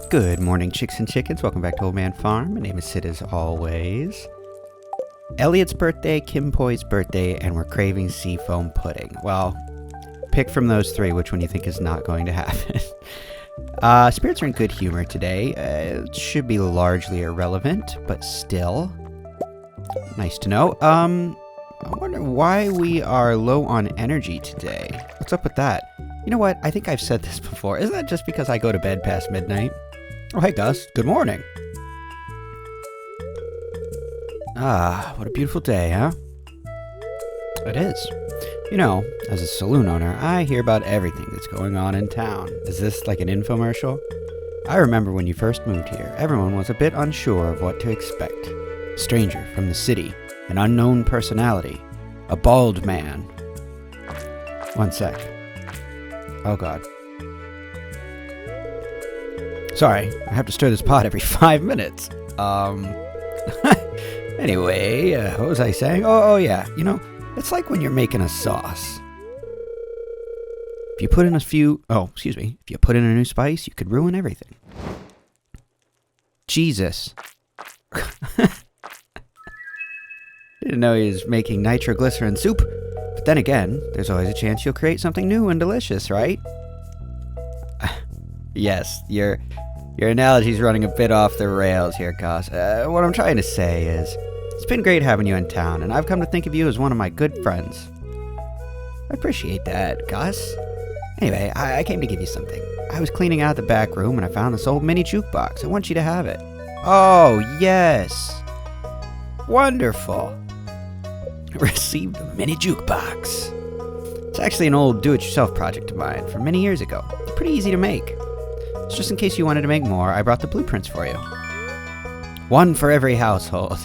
Good morning, chicks and chickens. Welcome back to Old Man Farm. My name is Sid as always. Elliot's birthday, Kim Poy's birthday, and we're craving seafoam pudding. Well, pick from those three which one you think is not going to happen. Spirits are in good humor today. It should be largely irrelevant, but still. Nice to know. I wonder why we are low on energy today. What's up with that? You know what? I think I've said this before. Isn't that just because I go to bed past midnight? Oh, hey, Gus. Good morning. Ah, what a beautiful day, huh? It is. You know, as a saloon owner, I hear about everything that's going on in town. Is this like an infomercial? I remember when you first moved here, everyone was a bit unsure of what to expect. A stranger from the city, an unknown personality, a bald man. One sec. Oh, God. Sorry, I have to stir this pot every 5 minutes. Anyway, what was I saying? Oh, yeah. You know, it's like when you're making a sauce. If you put in if you put in a new spice, you could ruin everything. Jesus. Didn't know he was making nitroglycerin soup. But then again, there's always a chance you'll create something new and delicious, right? Yes, your analogy's running a bit off the rails here, Gus. What I'm trying to say is, it's been great having you in town, and I've come to think of you as one of my good friends. I appreciate that, Gus. Anyway, I came to give you something. I was cleaning out the back room, and I found this old mini jukebox. I want you to have it. Oh, yes. Wonderful. I received a mini jukebox. It's actually an old do-it-yourself project of mine from many years ago. It's pretty easy to make. So just in case you wanted to make more, I brought the blueprints for you. One for every household.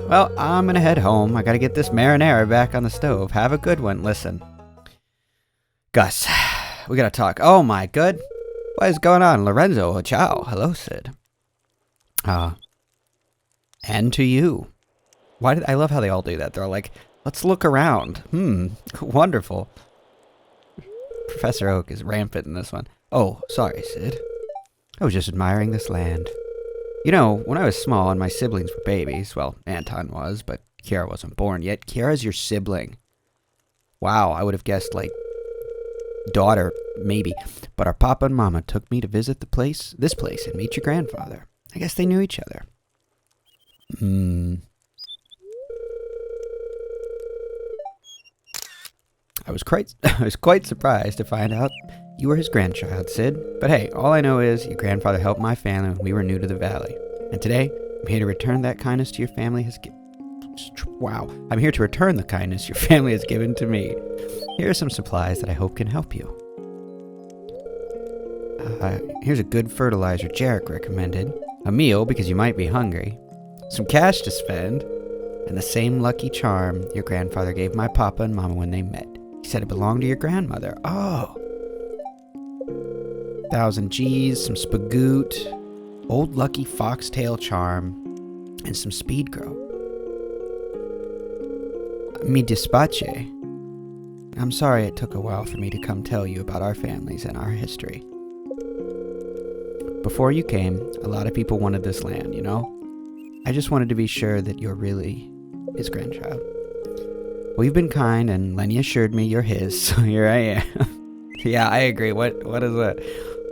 Well, I'm gonna head home. I gotta get this marinara back on the stove. Have a good one. Listen. Gus, we gotta talk. Oh my good. What is going on? Lorenzo, ciao. Hello, Sid. And to you. I love how they all do that. They're all like, let's look around. Wonderful. Professor Oak is rampant in this one. Oh, sorry, Sid. I was just admiring this land. You know, when I was small and my siblings were babies, well, Anton was, but Kiara wasn't born yet. Kiara's your sibling. Wow, I would have guessed, like, daughter, maybe. But our papa and mama took me to visit this place, and meet your grandfather. I guess they knew each other. I was quite surprised to find out you were his grandchild, Sid. But hey, all I know is your grandfather helped my family when we were new to the valley. And today, I'm here to return that kindness to your family has Wow. I'm here to return the kindness your family has given to me. Here are some supplies that I hope can help you. Here's a good fertilizer Jarek recommended. A meal, because you might be hungry. Some cash to spend. And the same lucky charm your grandfather gave my papa and mama when they met. He said it belonged to your grandmother. Oh. 1,000 G's, some spagoot, old lucky foxtail charm, and some speed grow. Mi dispace. I'm sorry it took a while for me to come tell you about our families and our history. Before you came, a lot of people wanted this land, you know? I just wanted to be sure that you're really his grandchild. Well, you've been kind, and Lenny assured me you're his, so here I am. Yeah, I agree. What is that?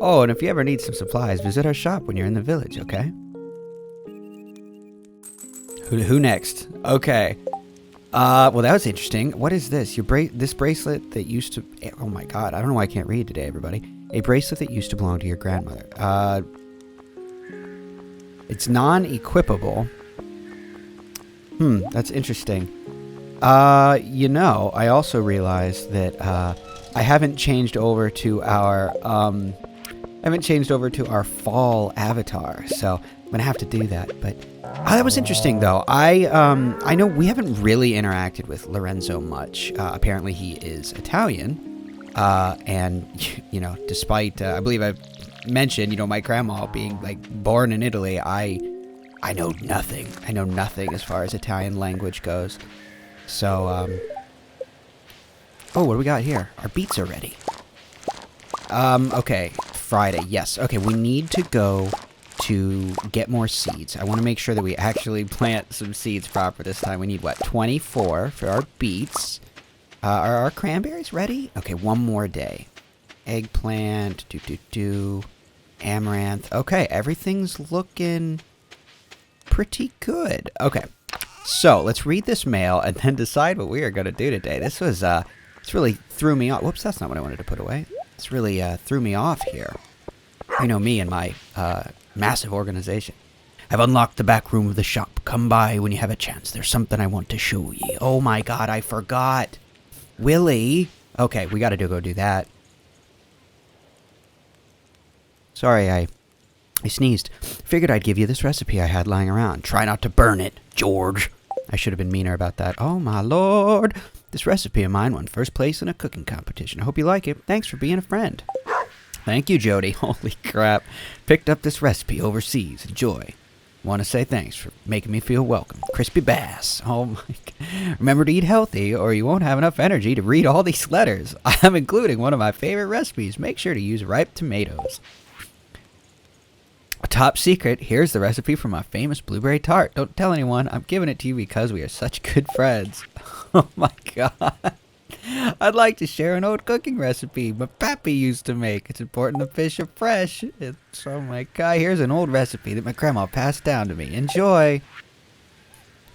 Oh, and if you ever need some supplies, visit our shop when you're in the village, okay? Who next? Okay. Well, that was interesting. What is this? This bracelet that used to... Oh my god, I don't know why I can't read today, everybody. A bracelet that used to belong to your grandmother. It's non-equipable. That's interesting. You know, I also realized that, I haven't changed over to our fall avatar, so I'm gonna have to do that. But that was interesting, though. I know we haven't really interacted with Lorenzo much. Apparently, he is Italian, and you know, despite I believe I've mentioned, you know, my grandma being like born in Italy, I know nothing. I know nothing as far as Italian language goes. So, oh, what do we got here? Our beets are ready. Okay. Friday. Yes. Okay, we need to go to get more seeds. I want to make sure that we actually plant some seeds proper this time. We need, what, 24 for our beets. Are our cranberries ready? Okay, one more day. Eggplant, amaranth. Okay, everything's looking pretty good. Okay, so let's read this mail and then decide what we are going to do today. This really threw me off. Whoops, that's not what I wanted to put away. This really threw me off here. You know me and my massive organization. I've unlocked the back room of the shop. Come by when you have a chance. There's something I want to show ye. Oh my god, I forgot. Willie. Okay, we gotta go do that. Sorry, I sneezed. Figured I'd give you this recipe I had lying around. Try not to burn it, George. I should have been meaner about that. Oh my lord. This recipe of mine won first place in a cooking competition. I hope you like it. Thanks for being a friend. Thank you, Jody. Holy crap. Picked up this recipe overseas. Enjoy. Want to say thanks for making me feel welcome. Crispy bass. Oh my god. Remember to eat healthy or you won't have enough energy to read all these letters. I'm including one of my favorite recipes. Make sure to use ripe tomatoes. A top secret. Here's the recipe for my famous blueberry tart. Don't tell anyone. I'm giving it to you because we are such good friends. Oh my god. I'd like to share an old cooking recipe my pappy used to make. It's important the fish are fresh. Oh my god, here's an old recipe that my grandma passed down to me. Enjoy.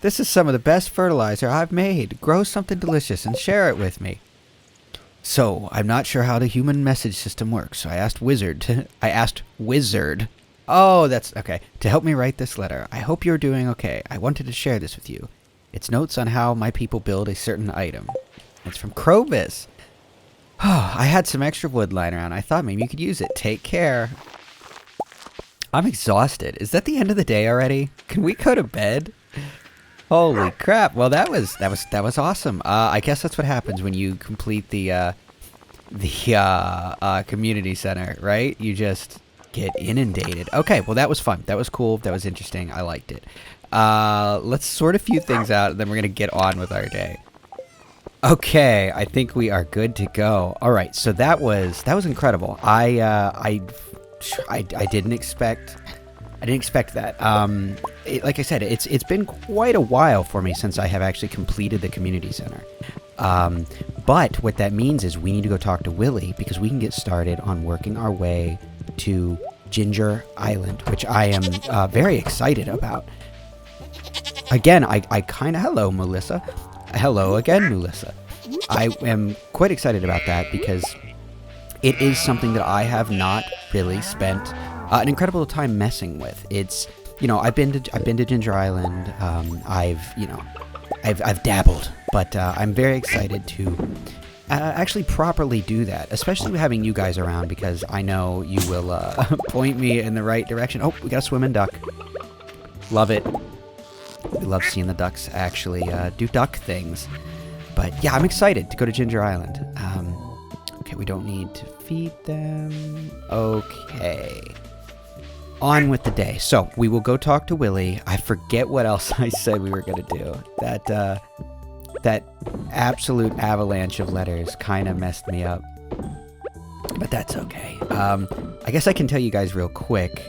This is some of the best fertilizer I've made. Grow something delicious and share it with me. So, I'm not sure how the human message system works, so I asked Wizard. Oh, that's okay. To help me write this letter. I hope you're doing okay. I wanted to share this with you. It's notes on how my people build a certain item. It's from Crovis. Oh, I had some extra wood lying around. I thought maybe you could use it. Take care. I'm exhausted. Is that the end of the day already? Can we go to bed? Holy crap. Well, that was awesome. I guess that's what happens when you complete the community center, right? You just get inundated. Okay, well, that was fun. That was cool. That was interesting. I liked it. Let's sort a few things out, and then we're going to get on with our day. Okay, I think we are good to go. All right, so that was incredible. I didn't expect that. Like I said, it's been quite a while for me since I have actually completed the community center. But what that means is we need to go talk to Willie because we can get started on working our way to Ginger Island, which I am very excited about. Again, I kind of... Hello, Melissa. Hello again, Melissa. I am quite excited about that because it is something that I have not really spent an incredible time messing with. It's, you know, I've been to Ginger Island. I've dabbled, but I'm very excited to actually properly do that, especially having you guys around because I know you will point me in the right direction. Oh, we got a swimming duck. Love it. We love seeing the ducks actually do duck things. But yeah, I'm excited to go to Ginger Island. Okay, we don't need to feed them. Okay. On with the day. So, we will go talk to Willie. I forget what else I said we were going to do. That absolute avalanche of letters kind of messed me up. But that's okay. I guess I can tell you guys real quick.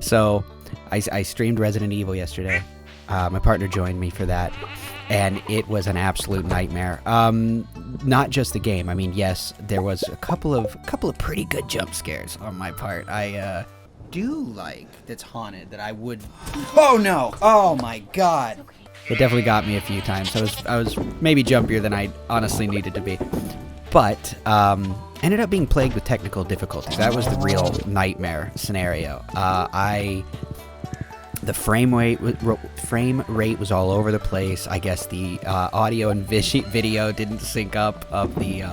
So... I streamed Resident Evil yesterday. My partner joined me for that, and it was an absolute nightmare. Not just the game. I mean, yes, there was a couple of pretty good jump scares on my part. I do like that's haunted that I would. Oh no! Oh my god! It definitely got me a few times. I was maybe jumpier than I honestly needed to be, but ended up being plagued with technical difficulties. That was the real nightmare scenario. The frame rate was all over the place. I guess the audio and video didn't sync up of the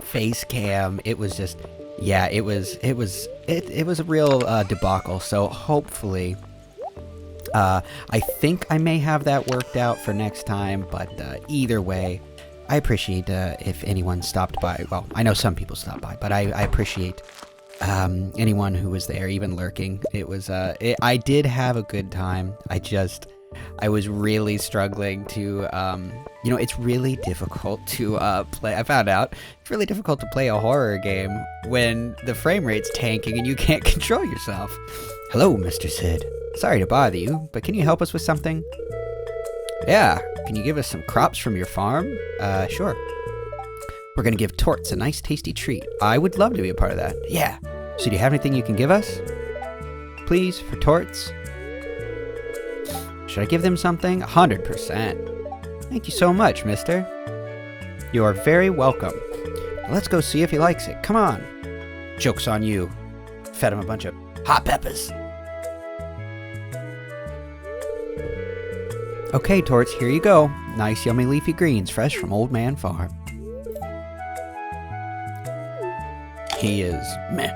face cam. It was just, yeah, it was a real debacle. So hopefully, I think I may have that worked out for next time. But either way, I appreciate if anyone stopped by. Well, I know some people stopped by, but I appreciate anyone who was there, even lurking. It was I did have a good time. I just I was really struggling to, you know, it's really difficult to play. I found out it's really difficult to play a horror game when the frame rate's tanking and you can't control yourself. Hello, Mr. Sid. Sorry to bother you, but can you help us with something? Yeah, can you give us some crops from your farm? Sure. We're gonna give Torts a nice tasty treat. I would love to be a part of that. Yeah. So do you have anything you can give us? Please, for Torts? Should I give them something? 100%. Thank you so much, mister. You are very welcome. Let's go see if he likes it. Come on. Joke's on you. Fed him a bunch of hot peppers. Okay, Torts, here you go. Nice yummy leafy greens, fresh from Old Man Farm. He is meh.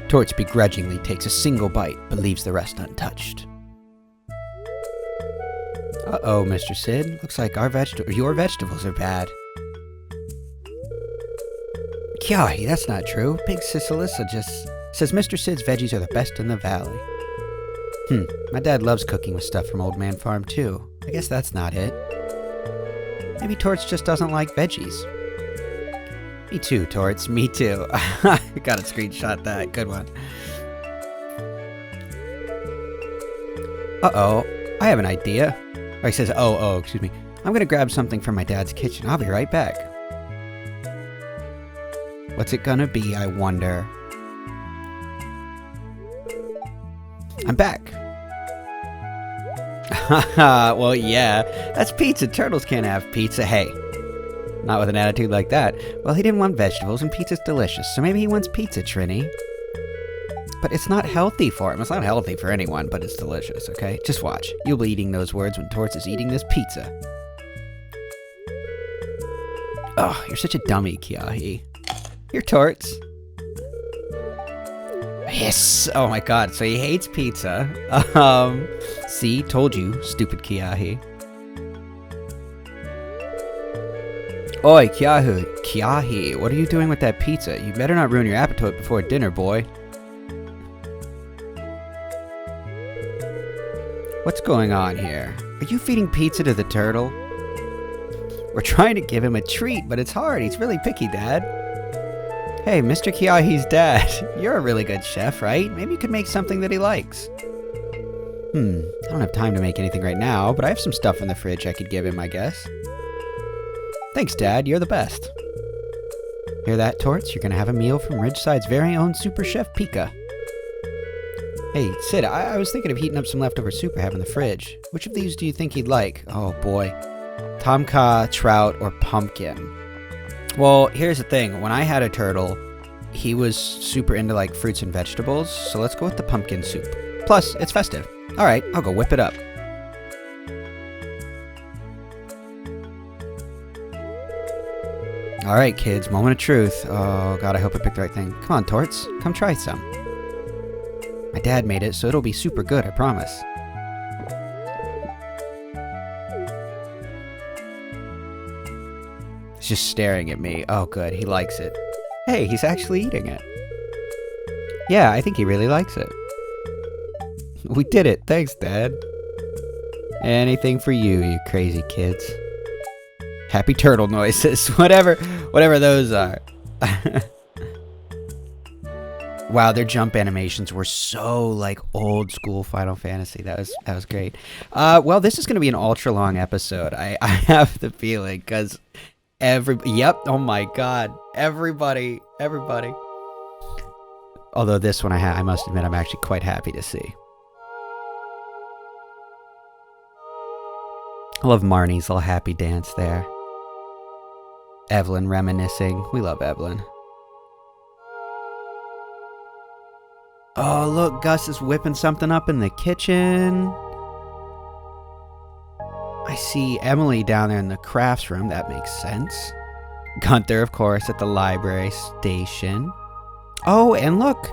Torts begrudgingly takes a single bite, but leaves the rest untouched. Uh-oh, Mr. Sid. Looks like your vegetables are bad. Kyahi, that's not true. Big Sis Alyssa just says Mr. Sid's veggies are the best in the valley. My dad loves cooking with stuff from Old Man Farm, too. I guess that's not it. Maybe Torts just doesn't like veggies. Me too, Torts. Me too. Gotta screenshot that. Good one. Uh-oh. I have an idea. Or he says, excuse me. I'm gonna grab something from my dad's kitchen. I'll be right back. What's it gonna be, I wonder? I'm back. Well, yeah. That's pizza. Turtles can't have pizza. Hey. Not with an attitude like that. Well, he didn't want vegetables, and pizza's delicious, so maybe he wants pizza, Trini. But it's not healthy for him. It's not healthy for anyone, but it's delicious, okay? Just watch. You'll be eating those words when Torts is eating this pizza. Oh, you're such a dummy, Kyahi. Here, Torts. Yes! Oh my god, so he hates pizza. See? Told you, stupid Kyahi. Oi, Kyahi, what are you doing with that pizza? You better not ruin your appetite before dinner, boy. What's going on here? Are you feeding pizza to the turtle? We're trying to give him a treat, but it's hard. He's really picky, Dad. Hey, Mr. Kyahi's dad. You're a really good chef, right? Maybe you could make something that he likes. I don't have time to make anything right now, but I have some stuff in the fridge I could give him, I guess. Thanks, Dad. You're the best. Hear that, Torts? You're gonna have a meal from Ridgeside's very own Super Chef Pika. Hey, Sid, I was thinking of heating up some leftover soup I have in the fridge. Which of these do you think he'd like? Oh, boy. Tomka, trout, or pumpkin? Well, here's the thing. When I had a turtle, he was super into, like, fruits and vegetables, so let's go with the pumpkin soup. Plus, it's festive. Alright, I'll go whip it up. Alright, kids, moment of truth. Oh, God, I hope I picked the right thing. Come on, Torts. Come try some. My dad made it, so it'll be super good, I promise. He's just staring at me. Oh, good, he likes it. Hey, he's actually eating it. Yeah, I think he really likes it. We did it. Thanks, Dad. Anything for you, you crazy kids. Happy turtle noises. Whatever those are. Wow, their jump animations were so, like, old school Final Fantasy. That was great. Well, this is going to be an ultra long episode. I have the feeling, because yep, oh my god. Everybody. Although this one I must admit I'm actually quite happy to see. I love Marnie's little happy dance there. Evelyn reminiscing. We love Evelyn. Oh, look, Gus is whipping something up in the kitchen. I see Emily down there in the crafts room. That makes sense. Gunther, of course, at the library station. Oh, and look.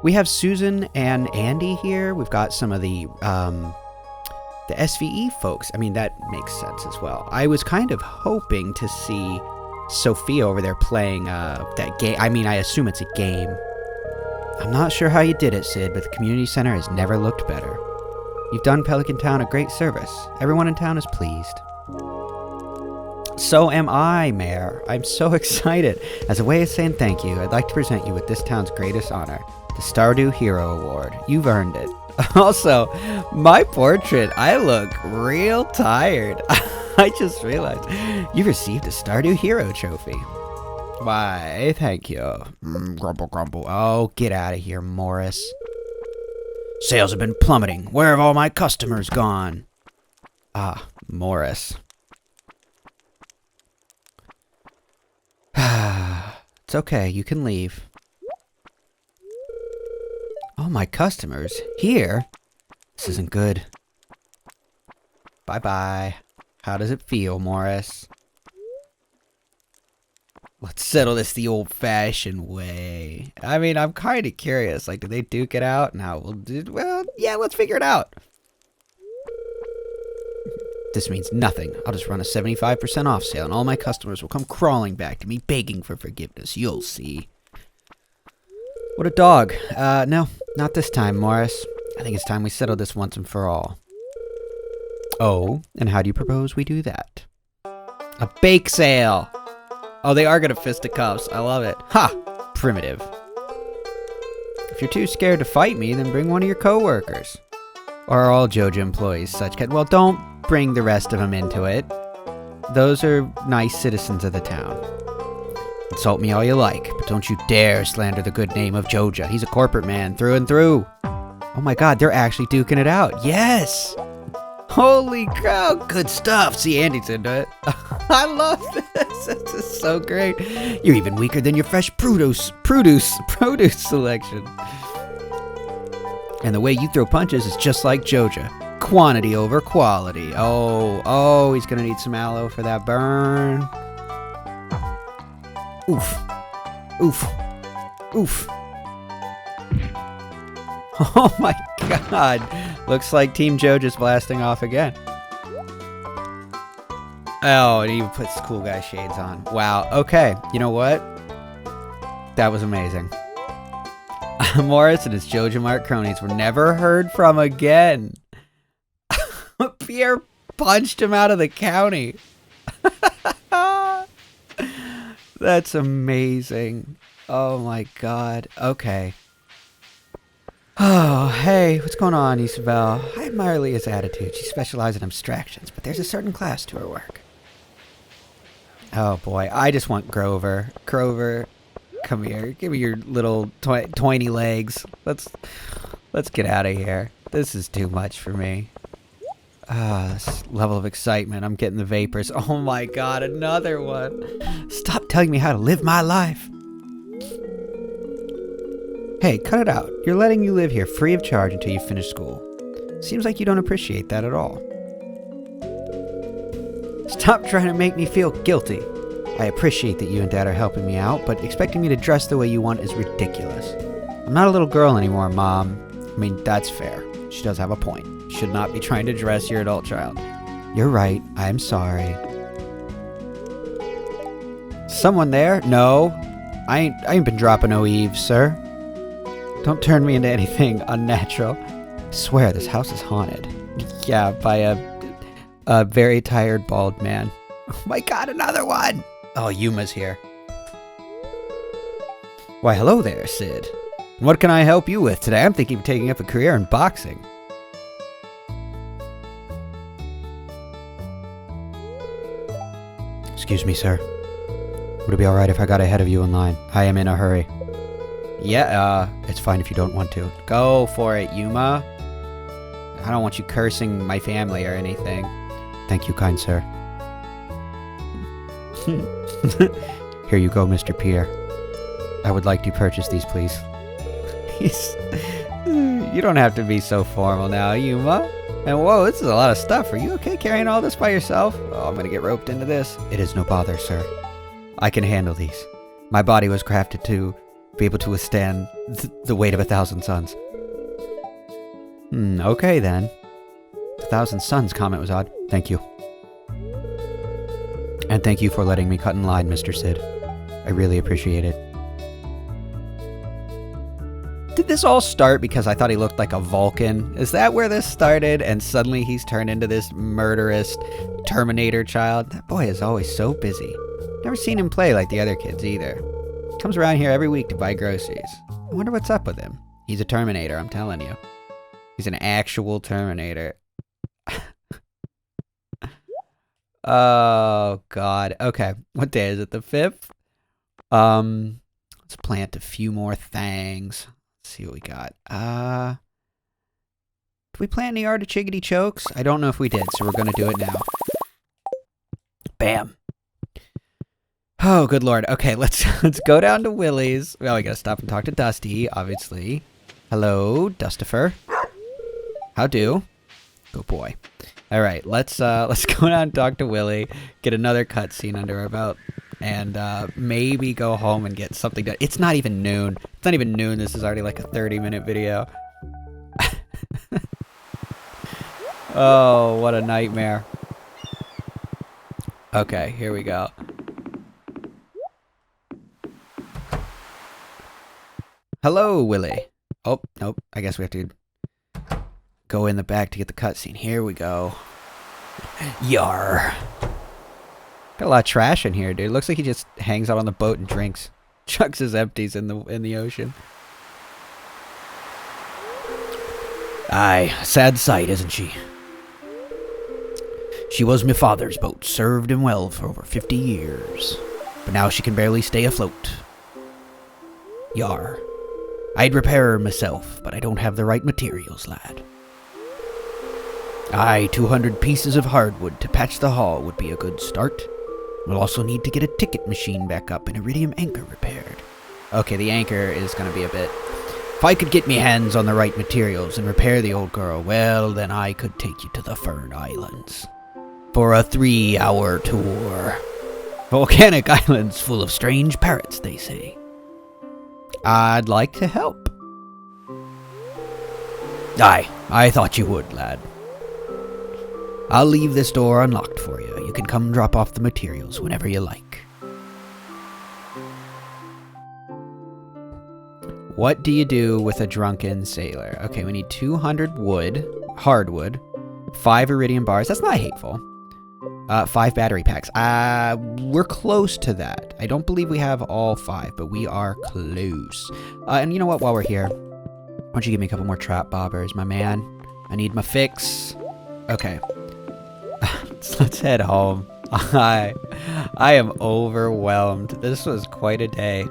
We have Susan and Andy here. We've got some of the SVE folks. I mean, that makes sense as well. I was kind of hoping to see Sophia over there playing that game. I mean, I assume it's a game. I'm not sure how you did it, Sid, but the community center has never looked better. You've done Pelican Town a great service. Everyone in town is pleased. So am I, Mayor. I'm so excited. As a way of saying thank you, I'd like to present you with this town's greatest honor, the Stardew Hero Award. You've earned it. Also, my portrait, I look real tired. I just realized you've received a Stardew Hero trophy. Why, thank you. Grumble, grumble. Oh, get out of here, Morris. Sales have been plummeting. Where have all my customers gone? Ah, Morris. It's okay, you can leave. All my customers? Here? This isn't good. Bye-bye. How does it feel, Morris? Let's settle this the old-fashioned way. I mean, I'm kind of curious. Like, did they duke it out? No, well, yeah, let's figure it out. This means nothing. I'll just run a 75% off sale, and all my customers will come crawling back to me begging for forgiveness. You'll see. What a dog. No, not this time, Morris. I think it's time we settle this once and for all. Oh, and how do you propose we do that? A bake sale! Oh, they are gonna fisticuffs. I love it. Ha! Primitive. If you're too scared to fight me, then bring one of your co-workers. Or are all Joja employees such Well, don't bring the rest of them into it. Those are nice citizens of the town. Insult me all you like, but don't you dare slander the good name of Joja. He's a corporate man through and through. Oh my god, they're actually duking it out. Yes! Holy cow, good stuff. See, Andy's into it. I love this. This is so great. You're even weaker than your fresh produce selection. And the way you throw punches is just like Joja. Quantity over quality. Oh, he's gonna need some aloe for that burn. Oof. Oof. Oof. Oh my god. Looks like Team Joja's blasting off again. Oh, and he even puts cool guy shades on. Wow. Okay. You know what? That was amazing. Morris and his Joja Mart cronies were never heard from again. Pierre punched him out of the county. That's amazing. Oh my god. Okay. Oh, hey, what's going on, Isabel? I admire Leah's attitude. She specializes in abstractions, but there's a certain class to her work. Oh boy, I just want Grover. Grover, come here. Give me your little toiny legs. Let's get out of here. This is too much for me. This level of excitement. I'm getting the vapors. Oh my god, another one. Stop telling me how to live my life. Hey, cut it out. You're letting you live here free of charge until you finish school. Seems like you don't appreciate that at all. Stop trying to make me feel guilty. I appreciate that you and Dad are helping me out, but expecting me to dress the way you want is ridiculous. I'm not a little girl anymore, Mom. I mean, that's fair. She does have a point. You should not be trying to dress your adult child. You're right. I'm sorry. Someone there? No. I ain't been dropping no eaves, sir. Don't turn me into anything unnatural. I swear this house is haunted. Yeah, by a very tired bald man. Oh my god, another one! Oh, Yuma's here. Why, hello there, Sid. What can I help you with today? I'm thinking of taking up a career in boxing. Excuse me, sir. Would it be alright if I got ahead of you in line? I am in a hurry. Yeah, it's fine if you don't want to. Go for it, Yuma. I don't want you cursing my family or anything. Thank you, kind sir. Here you go, Mr. Pierre. I would like to purchase these, please. You don't have to be so formal now, Yuma. And whoa, this is a lot of stuff. Are you okay carrying all this by yourself? Oh, I'm gonna get roped into this. It is no bother, sir. I can handle these. My body was crafted to be able to withstand the weight of 1,000 suns. Okay then. 1,000 suns comment was odd. Thank you. And thank you for letting me cut in line, Mr. Sid. I really appreciate it. Did this all start because I thought he looked like a Vulcan? Is that where this started? And suddenly he's turned into this murderous Terminator child? That boy is always so busy. Never seen him play like the other kids either. Comes around here every week to buy groceries. I wonder what's up with him. He's a Terminator, I'm telling you. He's an actual Terminator. Oh, God. Okay. What day is it? The 5th? Let's plant a few more things. Let's see what we got. Did we plant any artichickity chokes? I don't know if we did, so we're going to do it now. Bam. Oh, good Lord. Okay, let's go down to Willie's. Well, we got to stop and talk to Dusty, obviously. Hello, Dustifer. How do? Good boy. All right, let's go down and talk to Willie, get another cutscene under our belt, and maybe go home and get something done. It's not even noon. It's not even noon. This is already like a 30-minute video. Oh, what a nightmare. Okay, here we go. Hello, Willie. Oh, nope. I guess we have to go in the back to get the cutscene. Here we go. Yar. Got a lot of trash in here, dude. Looks like he just hangs out on the boat and drinks. Chucks his empties in the ocean. Aye, sad sight, isn't she? She was my father's boat, served him well for over 50 years. But now she can barely stay afloat. Yar. I'd repair her myself, but I don't have the right materials, lad. Aye, 200 pieces of hardwood to patch the hull would be a good start. We'll also need to get a ticket machine back up and iridium anchor repaired. Okay, the anchor is going to be a bit... If I could get me hands on the right materials and repair the old girl, well, then I could take you to the Fern Islands. For a 3-hour tour. Volcanic islands full of strange parrots, they say. I'd like to help. Aye, I thought you would, lad. I'll leave this door unlocked for you. You can come drop off the materials whenever you like. What do you do with a drunken sailor? Okay, we need 200 wood, hardwood, 5 iridium bars. That's not hateful. 5 battery packs. We're close to that. I don't believe we have all 5, but we are close. And you know what? While we're here, why don't you give me a couple more trap bobbers, my man? I need my fix. Okay. Let's head home. I am overwhelmed. This was quite a day.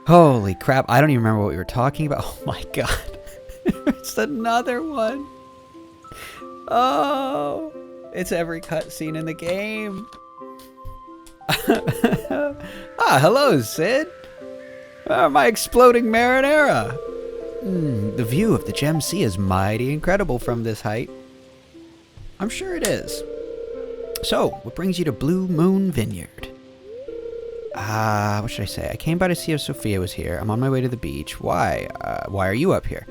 Holy crap. I don't even remember what we were talking about. Oh my god. It's another one. Oh. It's every cutscene in the game. Hello, Sid. My exploding marinara. The view of the Gem Sea is mighty incredible from this height. I'm sure it is. So, what brings you to Blue Moon Vineyard? What should I say? I came by to see if Sophia was here. I'm on my way to the beach. Why? Why are you up here?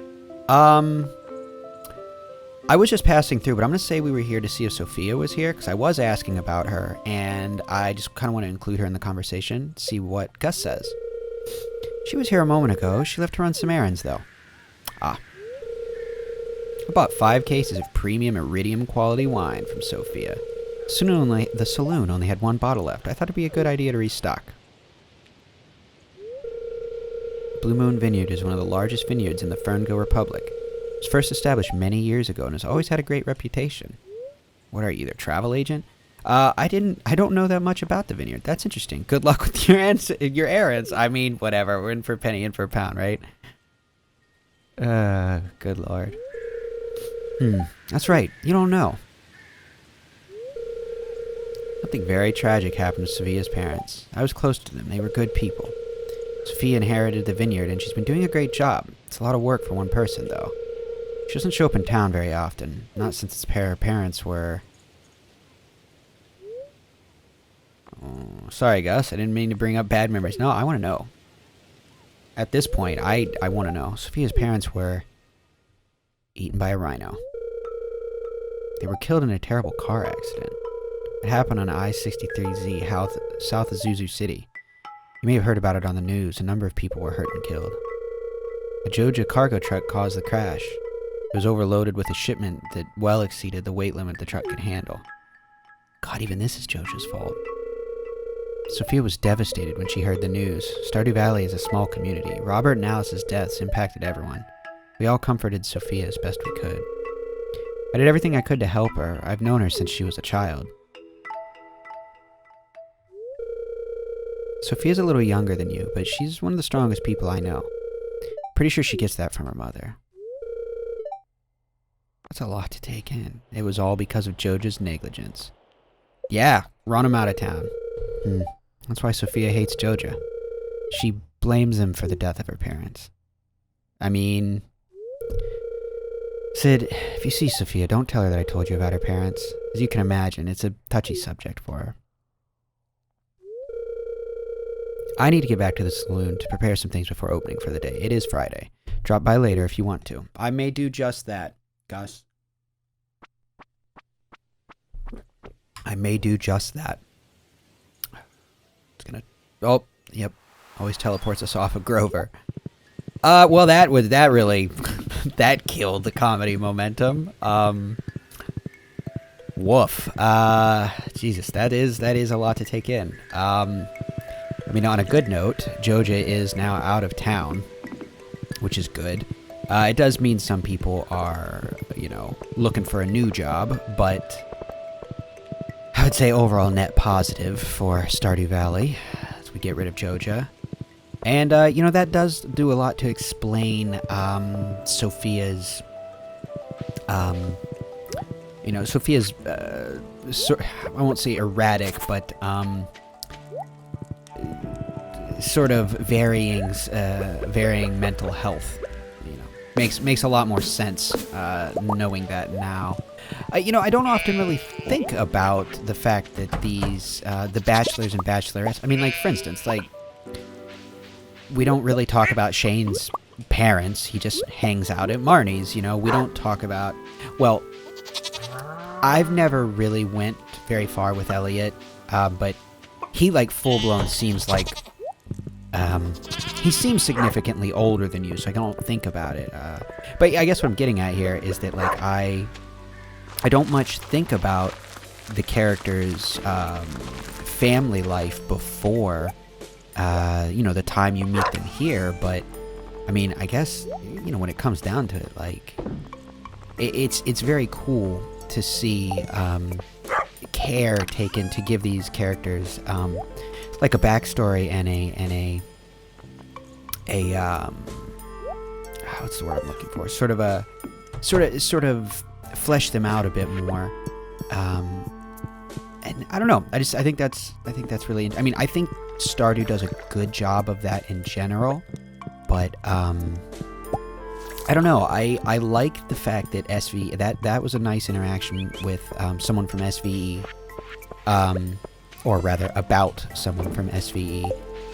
I was just passing through, but I'm going to say we were here to see if Sophia was here, because I was asking about her, and I just kind of want to include her in the conversation, see what Gus says. She was here a moment ago. She left to run some errands, though. I bought 5 cases of premium iridium quality wine from Sophia. The saloon only had 1 bottle left. I thought it'd be a good idea to restock. Blue Moon Vineyard is one of the largest vineyards in the Ferngo Republic. It was first established many years ago and has always had a great reputation. What are you, their travel agent? I don't know that much about the vineyard. That's interesting. Good luck with your errands. I mean, whatever. We're in for a penny, in for a pound, right? Good lord. That's right. You don't know. Something very tragic happened to Sophia's parents. I was close to them. They were good people. Sophia inherited the vineyard, and she's been doing a great job. It's a lot of work for one person, though. She doesn't show up in town very often. Not since her parents were... Oh, sorry, Gus. I didn't mean to bring up bad memories. No, I want to know. At this point, I want to know. Sophia's parents were eaten by a rhino. They were killed in a terrible car accident. It happened on I-63Z south of Zuzu City. You may have heard about it on the news. A number of people were hurt and killed. A Joja cargo truck caused the crash. It was overloaded with a shipment that well exceeded the weight limit the truck could handle. God, even this is Joja's fault. Sophia was devastated when she heard the news. Stardew Valley is a small community. Robert and Alice's deaths impacted everyone. We all comforted Sophia as best we could. I did everything I could to help her. I've known her since she was a child. Sophia's a little younger than you, but she's one of the strongest people I know. Pretty sure she gets that from her mother. That's a lot to take in. It was all because of Joja's negligence. Yeah, run him out of town. That's why Sophia hates Joja. She blames him for the death of her parents. I mean... Sid, if you see Sophia, don't tell her that I told you about her parents. As you can imagine, it's a touchy subject for her. I need to get back to the saloon to prepare some things before opening for the day. It is Friday. Drop by later if you want to. I may do just that, Gus. I may do just that. It's gonna... Oh, yep. Always teleports us off of Grover. Well, that really... that killed the comedy momentum. Woof. Jesus, that is a lot to take in. I mean, on a good note, Joja is now out of town, which is good. It does mean some people are, you know, looking for a new job, but I would say overall net positive for Stardew Valley as we get rid of Joja. And, you know, that does do a lot to explain Sophia's, you know, Sophia's, I won't say erratic, but sort of varying mental health. You know, makes a lot more sense knowing that now. You know, I don't often really think about the fact that these the bachelors and bachelorettes. I mean, like for instance, like we don't really talk about Shane's parents. He just hangs out at Marnie's. You know, we don't talk about. Well, I've never really went very far with Elliot, but he like full blown seems like. He seems significantly older than you, so I don't think about it. But I guess what I'm getting at here is that, like, I don't much think about the character's family life before, you know, the time you meet them here. But, I mean, I guess, you know, when it comes down to it, like, it's very cool to see care taken to give these characters like a backstory and a what's the word I'm looking for? Sort of flesh them out a bit more. And I don't know. I think that's really. I mean, I think Stardew does a good job of that in general, but I don't know. I like the fact that that was a nice interaction with someone from SVE. Or rather, about someone from SVE,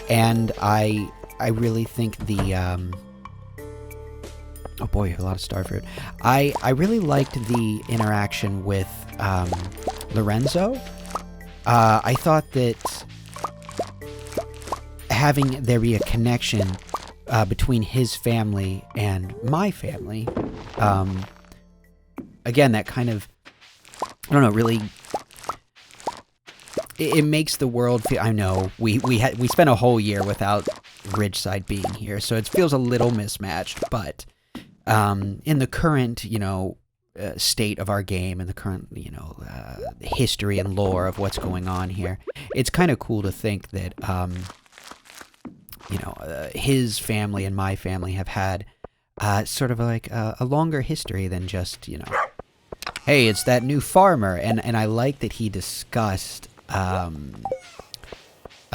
and I really think the oh boy, a lot of starfruit. I really liked the interaction with Lorenzo. I thought that having there be a connection between his family and my family, again, that kind of, I don't know, really. It makes the world feel. I know we spent a whole year without Ridgeside being here, so it feels a little mismatched. But in the current, you know, state of our game and the current, you know, history and lore of what's going on here, it's kind of cool to think that, you know, his family and my family have had sort of like a longer history than just, you know, hey, it's that new farmer, and I like that he discussed. I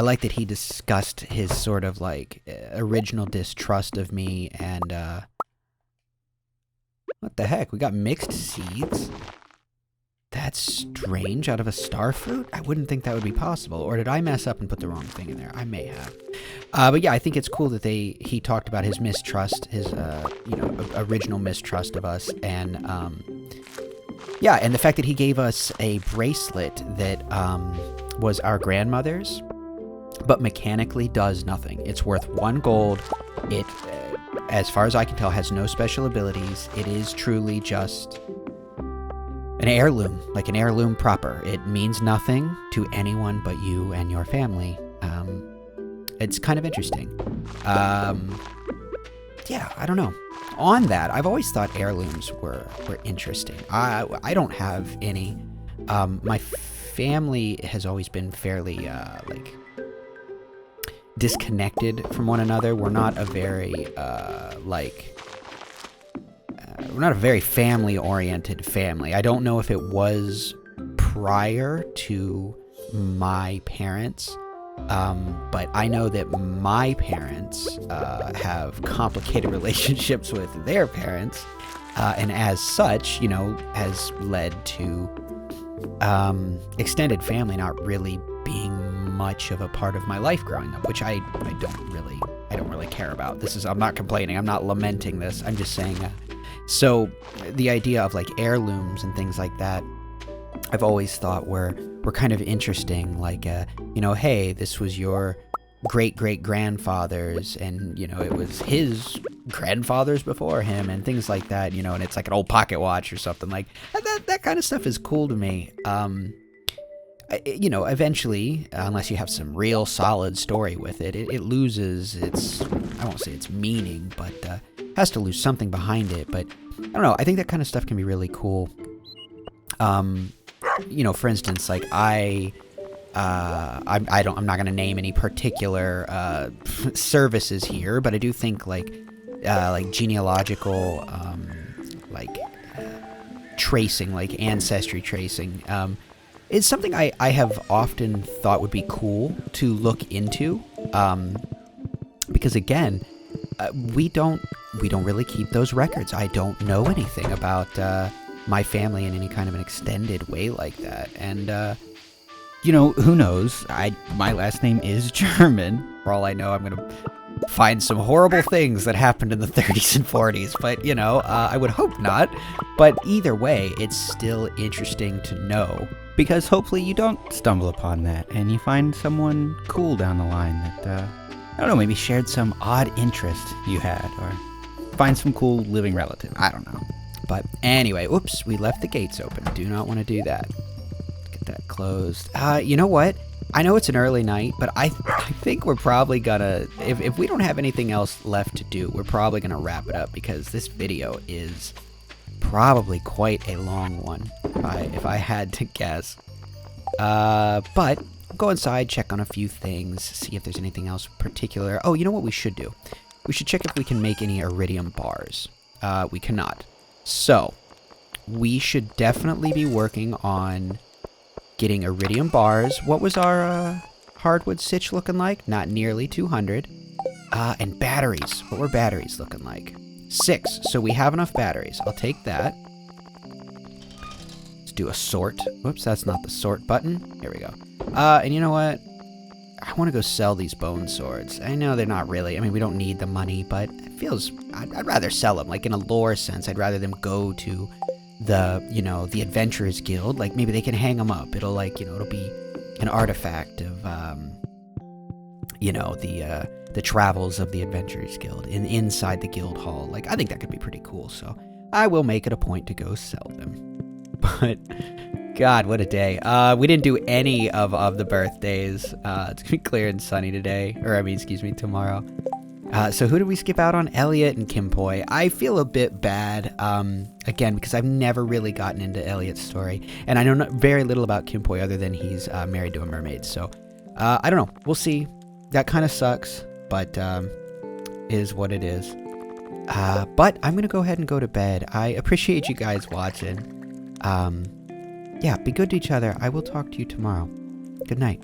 like that he discussed his sort of like original distrust of me and what the heck? We got mixed seeds? That's strange. Out of a starfruit? I wouldn't think that would be possible. Or did I mess up and put the wrong thing in there? I may have. But yeah, I think it's cool that he talked about his mistrust, his you know, original mistrust of us, and yeah, and the fact that he gave us a bracelet that was our grandmother's, but mechanically does nothing. It's worth 1 gold. It as far as I can tell, has no special abilities. It is truly just an heirloom, like an heirloom proper. It means nothing to anyone but you and your family. It's kind of interesting. Yeah, I don't know. On that, I've always thought heirlooms were interesting. I don't have any. My family has always been fairly, like, disconnected from one another. We're not a very, we're not a very family-oriented family. I don't know if it was prior to my parents, but I know that my parents have complicated relationships with their parents, and as such, you know, has led to extended family not really being much of a part of my life growing up, which I don't really care about. I'm not complaining. I'm not lamenting this. I'm just saying. So the idea of like heirlooms and things like that, I've always thought were kind of interesting. Like, you know, hey, this was your great-great-grandfather's, and, you know, it was his grandfather's before him, and things like that, you know, and it's like an old pocket watch or something. Like, that kind of stuff is cool to me. You know, eventually, unless you have some real solid story with it, it loses its, I won't say its meaning, but has to lose something behind it. But I don't know, I think that kind of stuff can be really cool. You know, for instance, like I'm not going to name any particular services here, but I do think like genealogical, tracing, like ancestry tracing, is something I have often thought would be cool to look into, because again, we don't really keep those records. I don't know anything about my family in any kind of an extended way like that, and you know, who knows? My last name is German. For all I know, I'm gonna find some horrible things that happened in the 30s and 40s, but you know, I would hope not. But either way, it's still interesting to know, because hopefully you don't stumble upon that and you find someone cool down the line that I don't know, maybe shared some odd interest you had, or find some cool living relative. I don't know. But anyway, oops, we left the gates open. Do not want to do that. Get that closed. You know what? I know it's an early night, but I think we're probably gonna, if we don't have anything else left to do, we're probably gonna wrap it up, because this video is probably quite a long one, if I had to guess. But go inside, check on a few things, see if there's anything else particular. Oh, you know what we should do? We should check if we can make any iridium bars. We cannot. So, we should definitely be working on getting iridium bars. What was our hardwood sitch looking like? Not nearly 200. And batteries. What were batteries looking like? 6. So we have enough batteries. I'll take that. Let's do a sort. Whoops, that's not the sort button. Here we go. And you know what? I want to go sell these bone swords. I know they're not really, I mean, we don't need the money, but it feels, I'd rather sell them. Like in a lore sense, I'd rather them go to the, you know, the Adventurers Guild. Like maybe they can hang them up. It'll like, you know, it'll be an artifact of, you know, the travels of the Adventurers Guild inside the guild hall. Like, I think that could be pretty cool. So I will make it a point to go sell them. But God, what a day. We didn't do any of the birthdays. It's gonna be clear and sunny today. Or, I mean, excuse me, tomorrow. So who did we skip out on? Elliot and Kimpoi. I feel a bit bad, again, because I've never really gotten into Elliot's story. And I know very little about Kimpoi other than he's married to a mermaid. So, I don't know. We'll see. That kind of sucks, but is what it is. But I'm going to go ahead and go to bed. I appreciate you guys watching. Yeah, be good to each other. I will talk to you tomorrow. Good night.